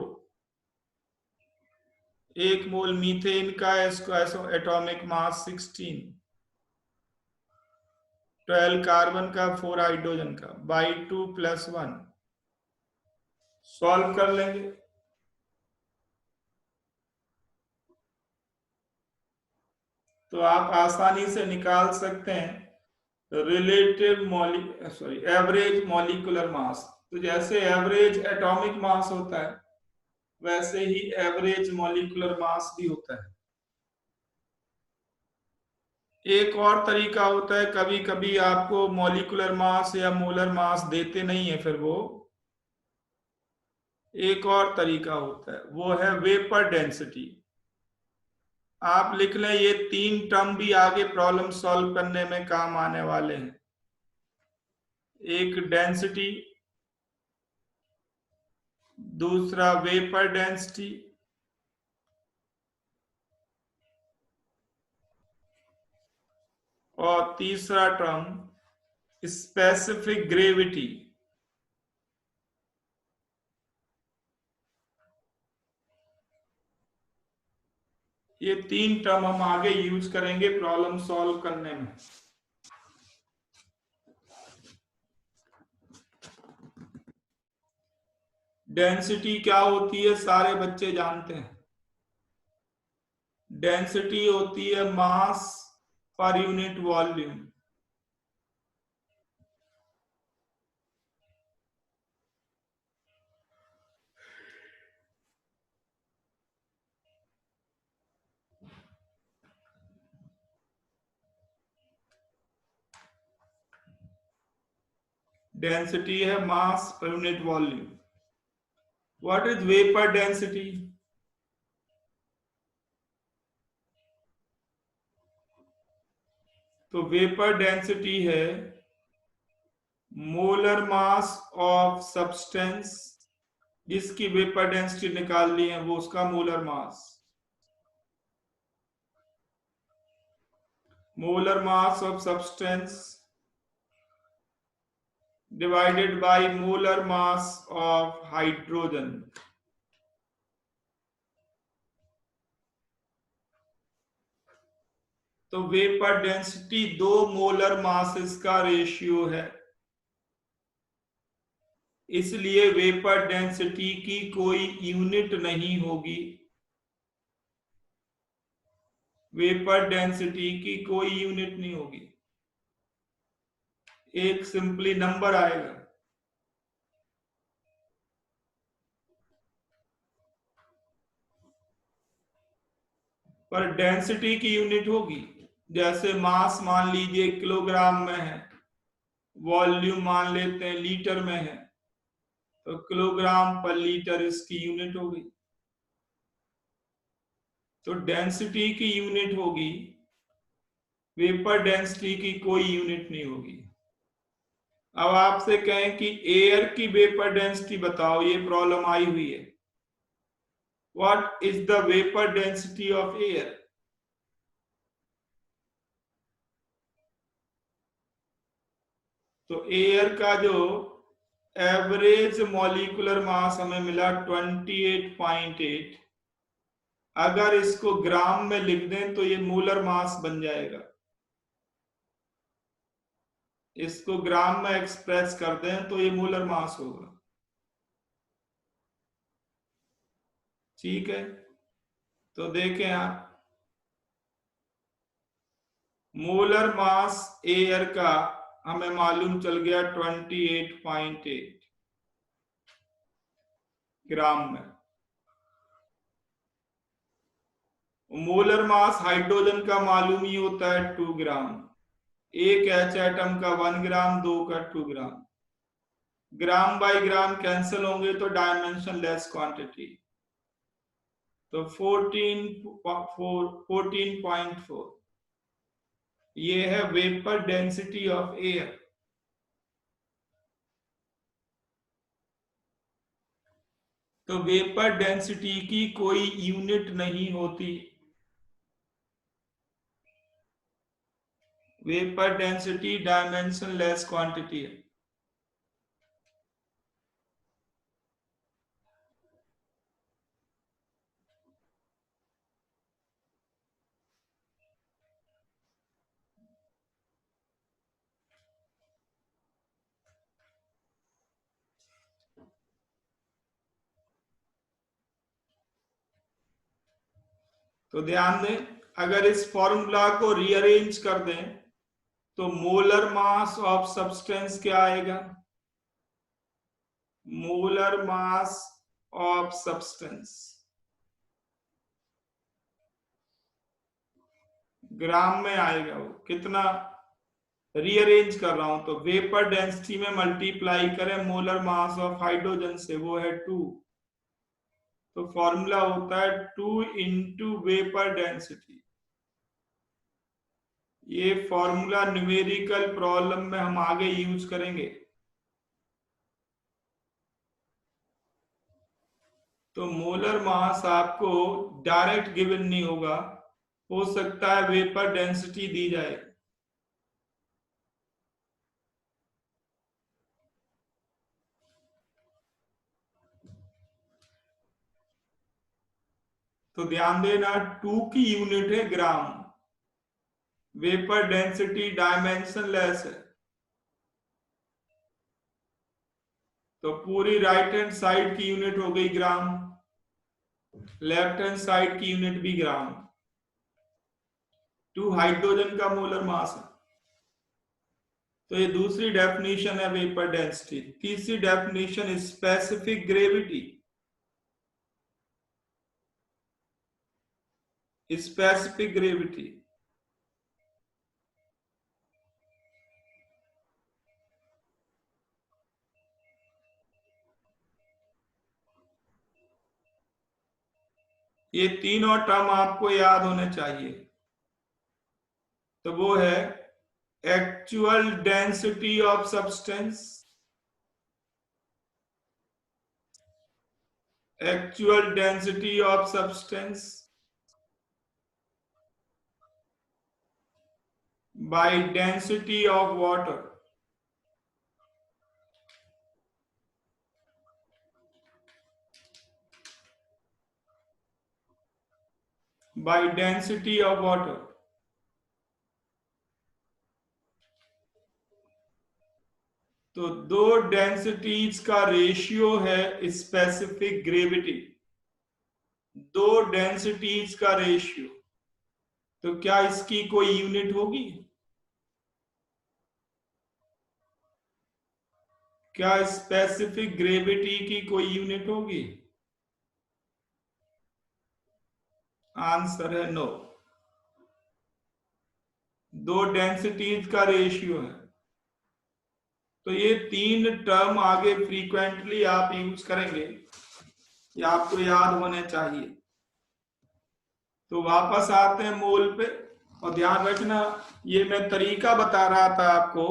Speaker 1: 1 मोल मीथेन का है, इसका एटॉमिक मास 16। 12 कार्बन का, 4 हाइड्रोजन का, बाई 2 + 1। सॉल्व कर लेंगे। तो आप आसानी से निकाल सकते हैं एवरेज मॉलिक्यूलर मास। तो जैसे एवरेज एटॉमिक मास होता है वैसे ही एवरेज मॉलिक्यूलर मास भी होता है। एक और तरीका होता है, कभी कभी आपको मॉलिक्यूलर मास या मोलर मास देते नहीं है, फिर वो एक और तरीका होता है, वो है वेपर डेंसिटी। आप लिख लें, ये 3 टर्म भी आगे प्रॉब्लम सॉल्व करने में काम आने वाले हैं। एक डेंसिटी, दूसरा वेपर डेंसिटी, और तीसरा टर्म स्पेसिफिक ग्रेविटी। ये 3 टर्म हम आगे यूज करेंगे प्रॉब्लम सॉल्व करने में। डेंसिटी क्या होती है सारे बच्चे जानते हैं। डेंसिटी होती है mass per unit volume. Density है mass per unit volume. What is vapour density? तो वेपर डेंसिटी है मोलर मास ऑफ सब्सटेंस, जिसकी वेपर डेंसिटी निकाल ली है वो उसका molar mass. Molar mass of substance divided by molar mass of hydrogen। तो वेपर डेंसिटी 2 मोलर मासेस का रेशियो है, इसलिए वेपर डेंसिटी की कोई यूनिट नहीं होगी। वेपर डेंसिटी की कोई यूनिट नहीं होगी, एक सिंपली नंबर आएगा। पर डेंसिटी की यूनिट होगी। जैसे मास मान लीजिए किलोग्राम में है, वॉल्यूम मान लेते हैं लीटर में है, तो किलोग्राम पर लीटर इसकी यूनिट होगी। तो डेंसिटी की यूनिट होगी, वेपर डेंसिटी की कोई यूनिट नहीं होगी। अब आपसे कहें कि एयर की वेपर डेंसिटी बताओ, ये प्रॉब्लम आई हुई है। What is the vapour density of air? तो एयर का जो एवरेज मॉलिक्यूलर मास हमें मिला 28.8, अगर इसको ग्राम में लिख दें तो ये मोलर मास बन जाएगा। इसको ग्राम में एक्सप्रेस कर दें तो ये मोलर मास होगा। ठीक है, तो देखें आप, मोलर मास एयर का हमें मालूम चल गया 28.8 ग्राम में। मोलर मास हाइड्रोजन का मालूम ही होता है 2 ग्राम। एक एच एटम का 1 ग्राम, दो का 2 ग्राम। ग्राम बाय ग्राम कैंसिल होंगे तो डायमेंशन लेस क्वांटिटी, तो 14.4 ये है वेपर डेंसिटी ऑफ एयर। तो वेपर डेंसिटी की कोई यूनिट नहीं होती। Vapour density dimension less quantity है। तो ध्यान दें, अगर इस फॉर्मूला को रीअरेंज कर दें तो मोलर मास ऑफ सब्सटेंस क्या आएगा? मोलर मास ऑफ सब्सटेंस ग्राम में आएगा। वो कितना रीअरेंज कर रहा हूं, तो वेपर डेंसिटी में मल्टीप्लाई करें मोलर मास ऑफ हाइड्रोजन से, वो है 2। तो फॉर्मूला होता है 2 इंटू वेपर डेंसिटी। ये फॉर्मूला न्यूमेरिकल प्रॉब्लम में हम आगे यूज करेंगे। तो मोलर मास आपको डायरेक्ट गिवन नहीं होगा, हो सकता है वेपर डेंसिटी दी जाए। तो ध्यान देना, 2 की यूनिट है ग्राम, वेपर डेंसिटी डायमेंशन लेस है, तो पूरी राइट हैंड साइड की यूनिट हो गई ग्राम, लेफ्ट हैंड साइड की यूनिट भी ग्राम। 2 हाइड्रोजन का मोलर मास है। तो ये दूसरी डेफिनेशन है वेपर डेंसिटी। तीसरी definition specific gravity. Specific gravity ये तीनों टर्म आपको याद होने चाहिए। तो वो है actual density of substance, actual density of substance by density of water, by density of water। तो दो डेंसिटीज का रेशियो है स्पेसिफिक ग्रेविटी। दो डेंसिटीज का रेशियो, तो क्या इसकी कोई यूनिट होगी? क्या स्पेसिफिक ग्रेविटी की कोई यूनिट होगी? आंसर है नो। दो डेंसिटीज का रेशियो है। तो ये तीन टर्म आगे फ्रीक्वेंटली आप यूज करेंगे, ये आपको याद होने चाहिए। तो वापस आते हैं मोल पे, और ध्यान रखना ये मैं तरीका बता रहा था आपको।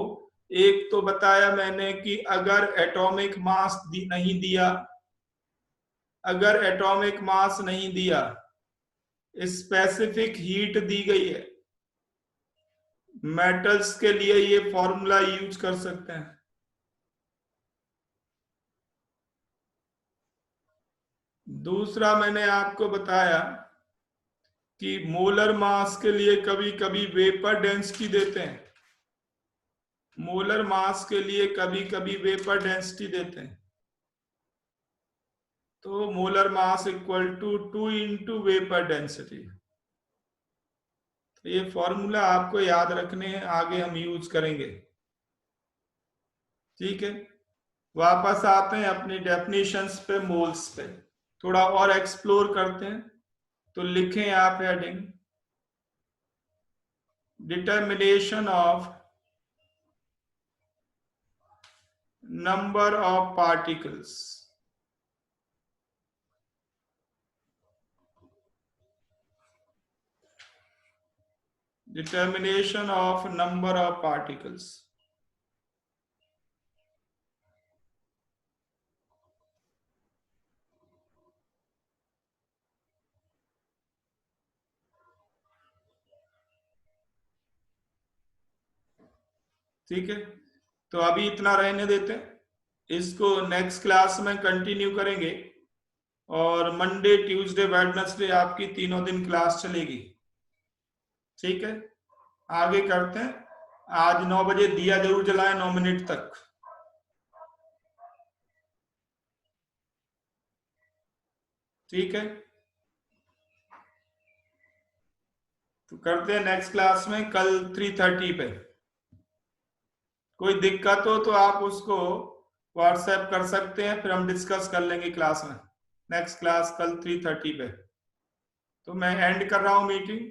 Speaker 1: एक तो बताया मैंने कि अगर एटॉमिक मास नहीं दिया, अगर एटॉमिक मास नहीं दिया, स्पेसिफिक हीट दी गई है, मेटल्स के लिए ये फॉर्मूला यूज कर सकते हैं। दूसरा मैंने आपको बताया कि मोलर मास के लिए कभी कभी वेपर डेंसिटी देते हैं, मोलर मास के लिए कभी कभी वेपर डेंसिटी देते हैं। तो molar mass equal to 2 into vapour density. तो ये फॉर्मूला आपको याद रखने हैं, आगे हम यूज करेंगे। ठीक है, वापस आते हैं अपनी डेफिनेशंस पे, मोल्स पे थोड़ा और एक्सप्लोर करते हैं। तो लिखें आप heading, determination of number of particles. Determination of number of particles. ठीक है, तो अभी इतना रहने देते हैं, इसको नेक्स्ट क्लास में कंटिन्यू करेंगे। और मंडे ट्यूसडे वेडनेसडे आपकी तीनों दिन क्लास चलेगी। ठीक है, आगे करते हैं। आज 9 बजे दिया जरूर जलाएं, 9 मिनट तक। ठीक है, तो करते हैं नेक्स्ट क्लास में कल 3:30 पे। कोई दिक्कत हो तो आप उसको व्हाट्सएप कर सकते हैं, फिर हम डिस्कस कर लेंगे क्लास में। नेक्स्ट क्लास कल 3:30 पे। तो मैं एंड कर रहा हूं मीटिंग।